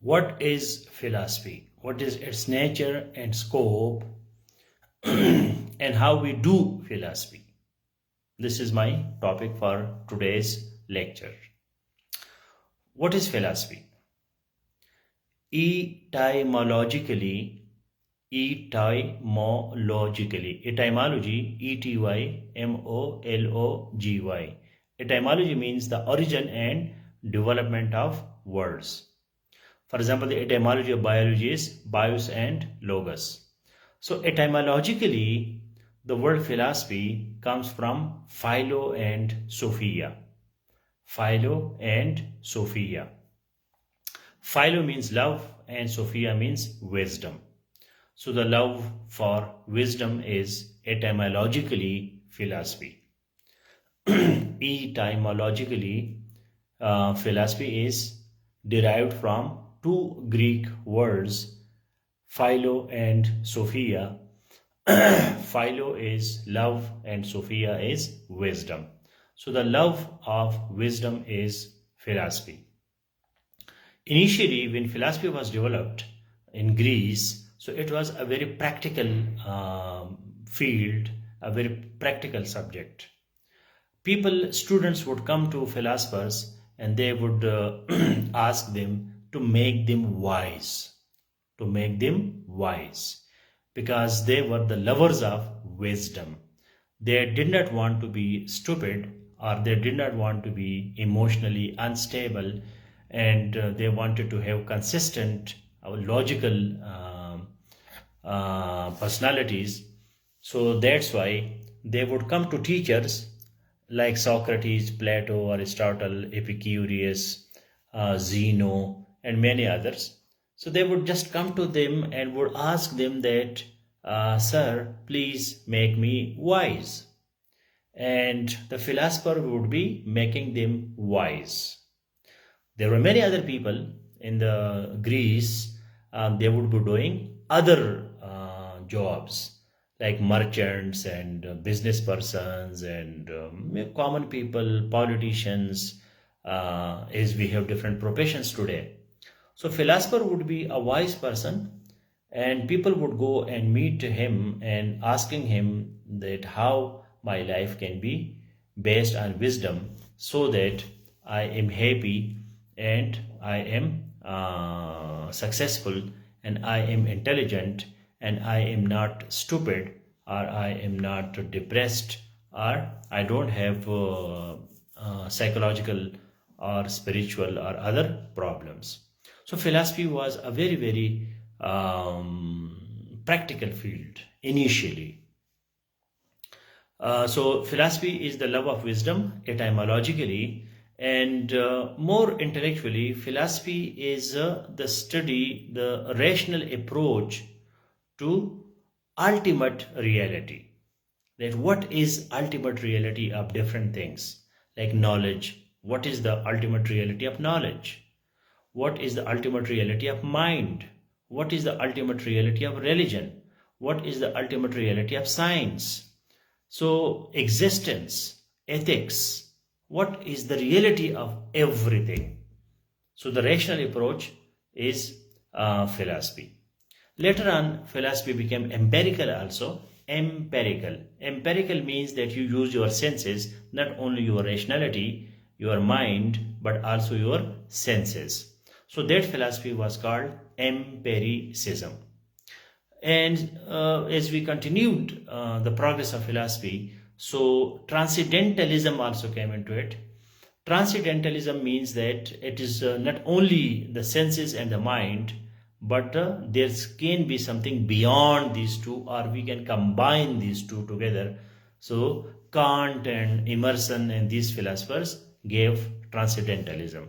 What is philosophy? What is its nature and scope, and how we do philosophy? This is my topic for today's lecture. What is philosophy? Etymologically, etymology, etymology. Etymology means the origin and development of words. For example, the etymology of biology is bios and logos. So etymologically, the word philosophy comes from philo and sophia. Philo and sophia. Philo means love and sophia means wisdom. So the love for wisdom is etymologically philosophy. Etymologically, philosophy is derived from two Greek words, philo and sophia. Philo is love and sophia is wisdom. So the love of wisdom is philosophy. Initially, when philosophy was developed in Greece, so it was a very practical field, a very practical subject. Students would come to philosophers and they would ask them to make them wise, because they were the lovers of wisdom. They did not want to be stupid, or they did not want to be emotionally unstable, and they wanted to have consistent, logical personalities. So that's why they would come to teachers like Socrates, Plato, Aristotle, Epicurus, Zeno, and many others. So they would just come to them and would ask them that, Sir, please make me wise. And the philosopher would be making them wise. There were many other people in the Greece. They would be doing other jobs like merchants and business persons and common people, politicians, as we have different professions today. So philosopher would be a wise person, and people would go and meet him and asking him that how my life can be based on wisdom, so that I am happy and I am successful and I am intelligent and I am not stupid, or I am not depressed, or I don't have psychological or spiritual or other problems. So philosophy was a very, very practical field initially. So philosophy is the love of wisdom etymologically, and more intellectually, philosophy is the study, the rational approach to ultimate reality. That what is ultimate reality of different things, like knowledge? What is the ultimate reality of knowledge? What is the ultimate reality of mind? What is the ultimate reality of religion? What is the ultimate reality of science? So, existence, ethics, what is the reality of everything? So, the rational approach is philosophy. Later on, philosophy became empirical also. Empirical means that you use your senses, not only your rationality, your mind, but also your senses. So, that philosophy was called empiricism. And as we continued the progress of philosophy, so transcendentalism also came into it. Transcendentalism means that it is not only the senses and the mind, but there can be something beyond these two, or we can combine these two together. So Kant and Emerson and these philosophers gave transcendentalism.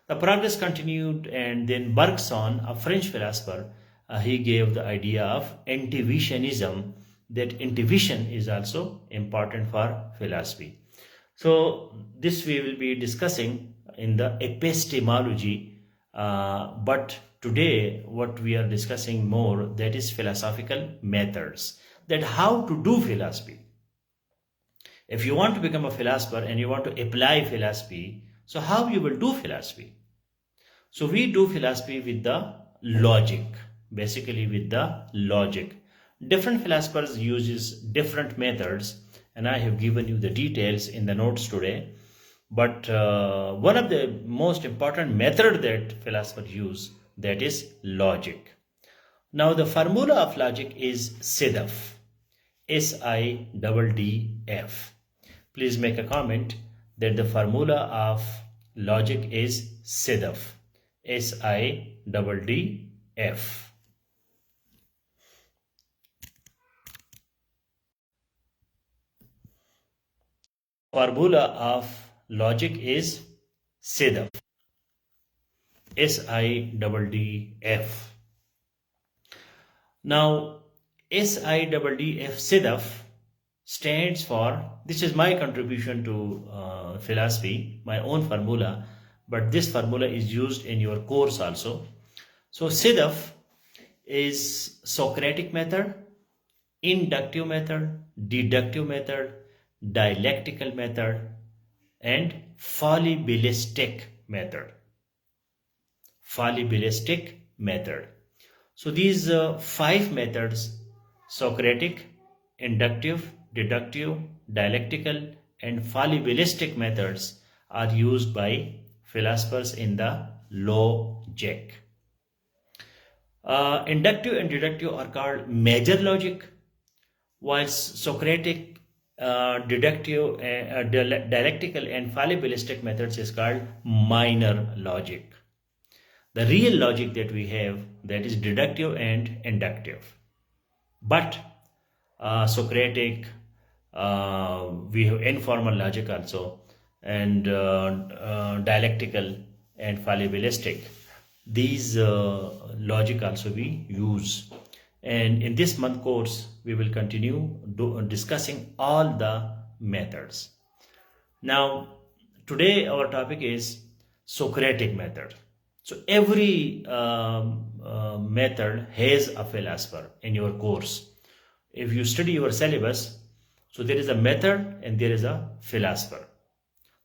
The progress continued, and then Bergson, a French philosopher, he gave the idea of intuitionism, that intuition is also important for philosophy. So, this we will be discussing in the epistemology, but today what we are discussing more, that is philosophical methods, that how to do philosophy. If you want to become a philosopher and you want to apply philosophy, so how you will do philosophy? So we do philosophy with the logic, basically with the logic. Different philosophers uses different methods, and I have given you the details in the notes today. But one of the most important method that philosophers use, that is logic. Now the formula of logic is SIDF, SIDDF. Please make a comment that the formula of logic is SIDF, SIDDF. Formula of logic is SIDF, SIDDF. Now SIDDF, SIDF stands for, this is my contribution to philosophy, my own formula, but this formula is used in your course also. So SIDF is Socratic method, inductive method, deductive method, dialectical method, and fallibilistic method. Fallibilistic method. So these 5 methods, Socratic, inductive, deductive, dialectical, and fallibilistic methods, are used by philosophers in the logic. Inductive and deductive are called major logic, whilst Socratic, deductive, dialectical, and fallibilistic methods is called minor logic. The real logic that we have, that is deductive and inductive. But Socratic, we have informal logic also, and dialectical and fallibilistic. These logic also we use. And in this month course, we will continue discussing all the methods. Now, today our topic is Socratic method. So every method has a philosopher in your course. If you study your syllabus, so there is a method and there is a philosopher.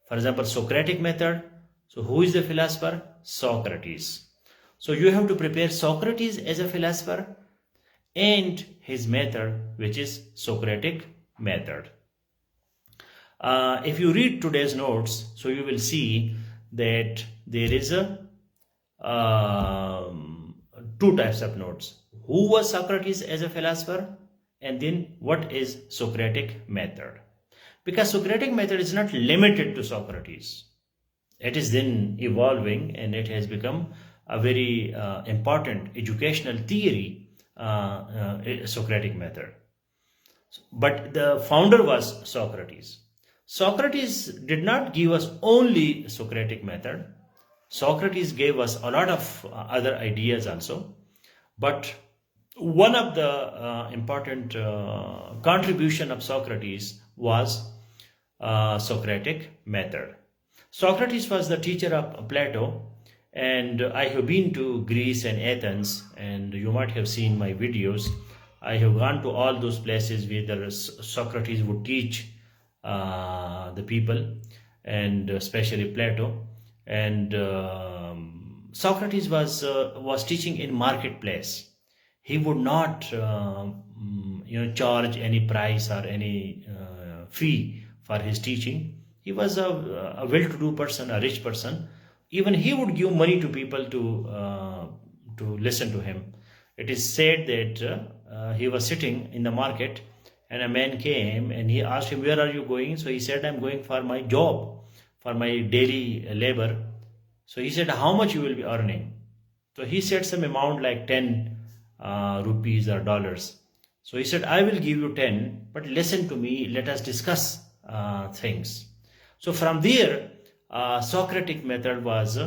For example, Socratic method. So who is the philosopher? Socrates. So you have to prepare Socrates as a philosopher and his method, which is Socratic method. If you read today's notes, so you will see that there is a 2 types of notes. Who was Socrates as a philosopher, and then what is Socratic method? Because Socratic method is not limited to Socrates. It is then evolving and it has become a very important educational theory, Socratic method. But the founder was Socrates. Socrates did not give us only Socratic method. Socrates gave us a lot of other ideas also. But one of the important contribution of Socrates was Socratic method. Socrates was the teacher of Plato, and I have been to Greece and Athens, and you might have seen my videos. I have gone to all those places where Socrates would teach the people, and especially Plato. And Socrates was teaching in marketplace. He would not charge any price or any fee for his teaching. He was a well-to-do person, a rich person. Even he would give money to people to listen to him. It is said that he was sitting in the market, and a man came and he asked him, "Where are you going?" So he said, "I'm going for my job, for my daily labor." So he said, "How much you will be earning?" So he said some amount like 10 rupees or dollars. So he said, "I will give you 10, but listen to me, let us discuss things." So from there, Socratic method was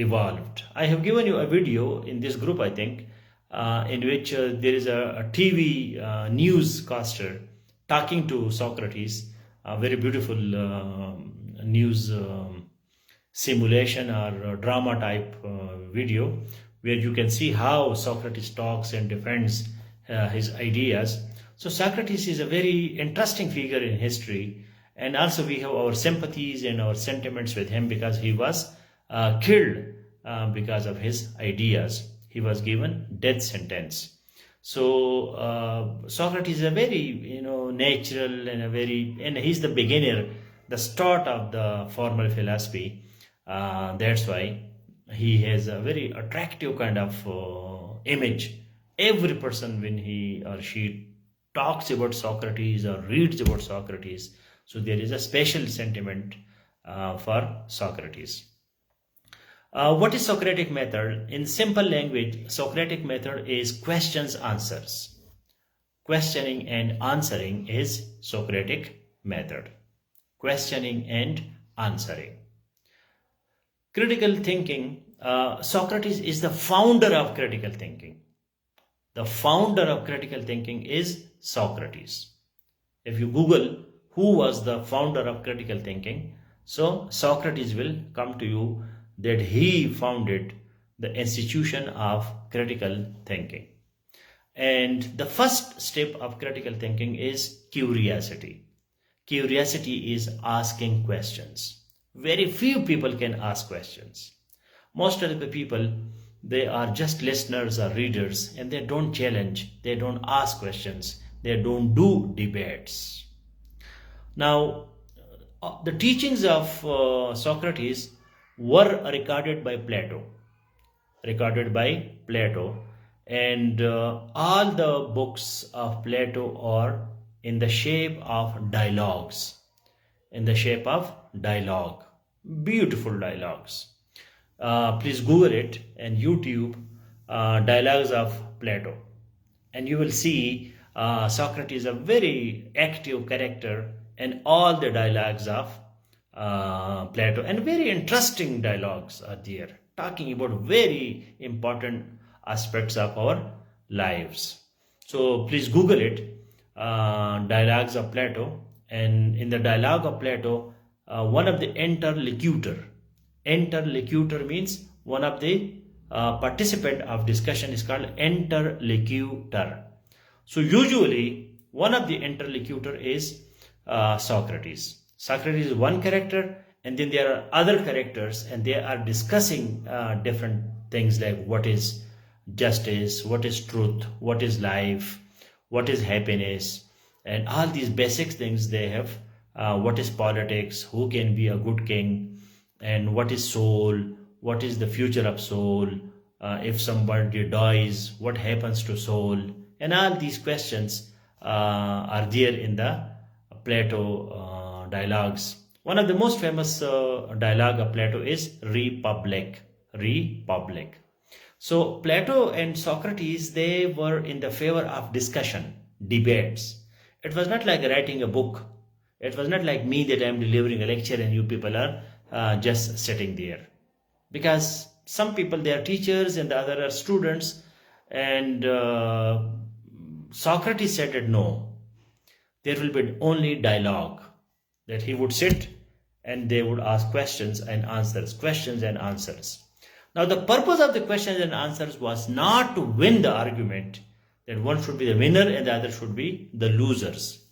evolved. I have given you a video in this group, I think, in which there is a TV newscaster talking to Socrates, a very beautiful news simulation or drama type video, where you can see how Socrates talks and defends his ideas. So Socrates is a very interesting figure in history, and also we have our sympathies and our sentiments with him because he was killed because of his ideas. He was given death sentence. So Socrates is a very natural and he's the beginner, the start of the formal philosophy. That's why he has a very attractive kind of image. Every person, when he or she talks about Socrates or reads about Socrates, so there is a special sentiment for Socrates. What is Socratic method? In simple language, Socratic method is questions answers. Questioning and answering is Socratic method. Questioning and answering. Critical thinking. Socrates is the founder of critical thinking. The founder of critical thinking is Socrates. If you Google who was the founder of critical thinking, so Socrates will come to you that he founded the institution of critical thinking. And the first step of critical thinking is curiosity. Curiosity is asking questions. Very few people can ask questions. Most of the people, they are just listeners or readers, and they don't challenge, they don't ask questions, they don't do debates. Now, the teachings of Socrates were recorded by Plato. And all the books of Plato are in the shape of dialogues. Beautiful dialogues. Please Google it and YouTube dialogues of Plato, and you will see Socrates a very active character in all the dialogues of Plato, and very interesting dialogues are there, talking about very important aspects of our lives. So please Google it, dialogues of Plato. And in the dialogue of Plato, one of the interlocutor means one of the participant of discussion is called interlocutor. So usually one of the interlocutor is Socrates. Socrates is one character, and then there are other characters, and they are discussing different things like what is justice, what is truth, what is life, what is happiness, and all these basic things they have. What is politics, who can be a good king, and what is soul, what is the future of soul, if somebody dies, what happens to soul, and all these questions are there in the Plato dialogues. One of the most famous dialogue of Plato is Republic. So Plato and Socrates, they were in the favor of discussion, debates. It was not like writing a book. It was not like me that I am delivering a lecture and you people are just sitting there. Because some people, they are teachers and the other are students. And Socrates said that no, there will be only dialogue. That he would sit and they would ask questions and answers. Now the purpose of the questions and answers was not to win the argument, that one should be the winner and the other should be the losers,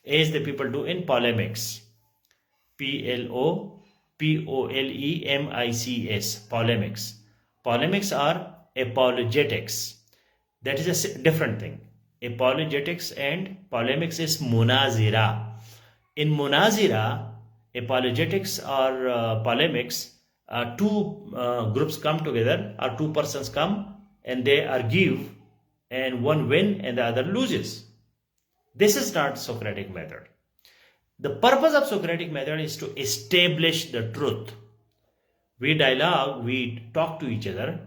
as the people do in polemics. Polemics. Polemics are apologetics. That is a different thing. Apologetics and polemics is munazira. In munazira, apologetics or polemics, two groups come together, or two persons come and they argue, and one win and the other loses. This is not Socratic method. The purpose of Socratic method is to establish the truth. We dialogue, we talk to each other,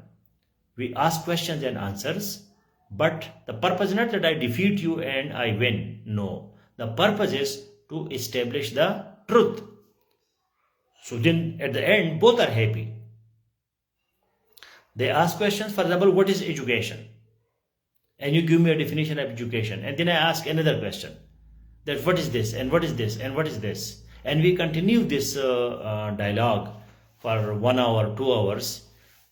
we ask questions and answers, but the purpose is not that I defeat you and I win. No. The purpose is to establish the truth. So then at the end, both are happy. They ask questions, for example, what is education? And you give me a definition of education. And then I ask another question, that what is this, and what is this, and what is this? And we continue this dialogue for 1 hour, 2 hours.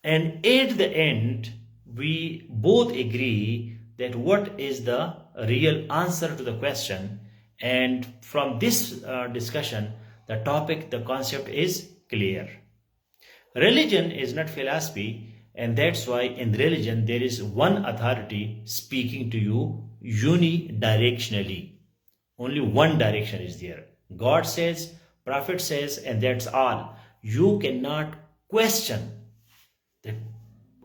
And at the end, we both agree that what is the real answer to the question. And from this discussion, the topic, the concept is clear. Religion is not philosophy, and that's why in religion there is one authority speaking to you unidirectionally. Only one direction is there. God says, Prophet says, and that's all. You cannot question that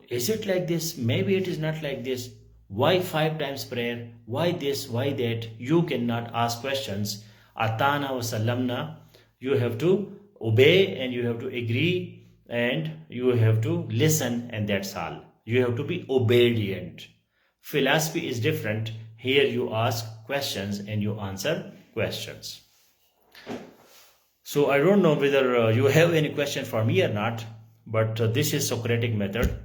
is it like this? Maybe it is not like this. Why 5 times prayer? Why this? Why that? You cannot ask questions. Atana wa salamna. You have to obey and you have to agree and you have to listen, and that's all. You have to be obedient. Philosophy is different. Here you ask questions and you answer questions. So I don't know whether you have any question for me or not, but this is Socratic method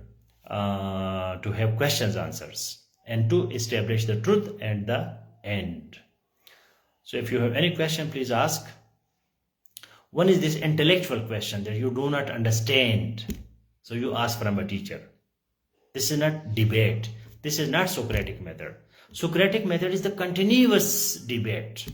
to have questions answers and to establish the truth and the end. So if you have any question, please ask. One is this intellectual question that you do not understand, so you ask from a teacher. This is not debate. This is not Socratic method. Socratic method is the continuous debate.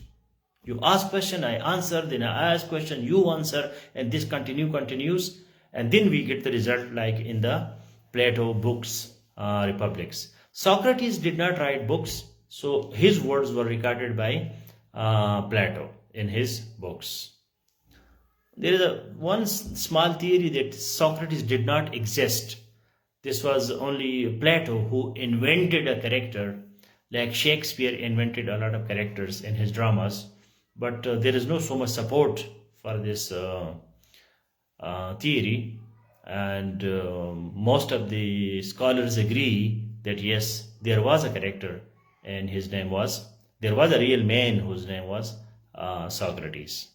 You ask question, I answer, then I ask question, you answer, and this continues, and then we get the result like in the Plato books, Republics. Socrates did not write books, so his words were recorded by Plato in his books. There is one small theory that Socrates did not exist. This was only Plato who invented a character, like Shakespeare invented a lot of characters in his dramas, but there is no so much support for this theory, and most of the scholars agree that yes, there was a character and there was a real man whose name was Socrates.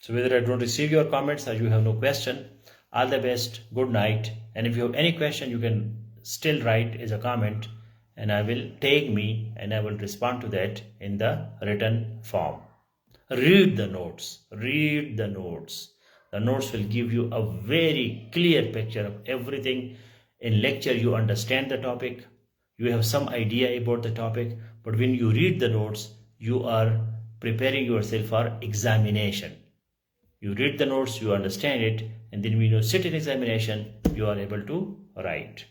So whether I don't receive your comments or you have no question, all the best, good night. And if you have any question, you can still write as a comment and I will take me and I will respond to that in the written form. Read the notes, read the notes. The notes will give you a very clear picture of everything. In lecture, you understand the topic, you have some idea about the topic, but when you read the notes, you are preparing yourself for examination. You read the notes, you understand it, and then when you sit in examination, you are able to write.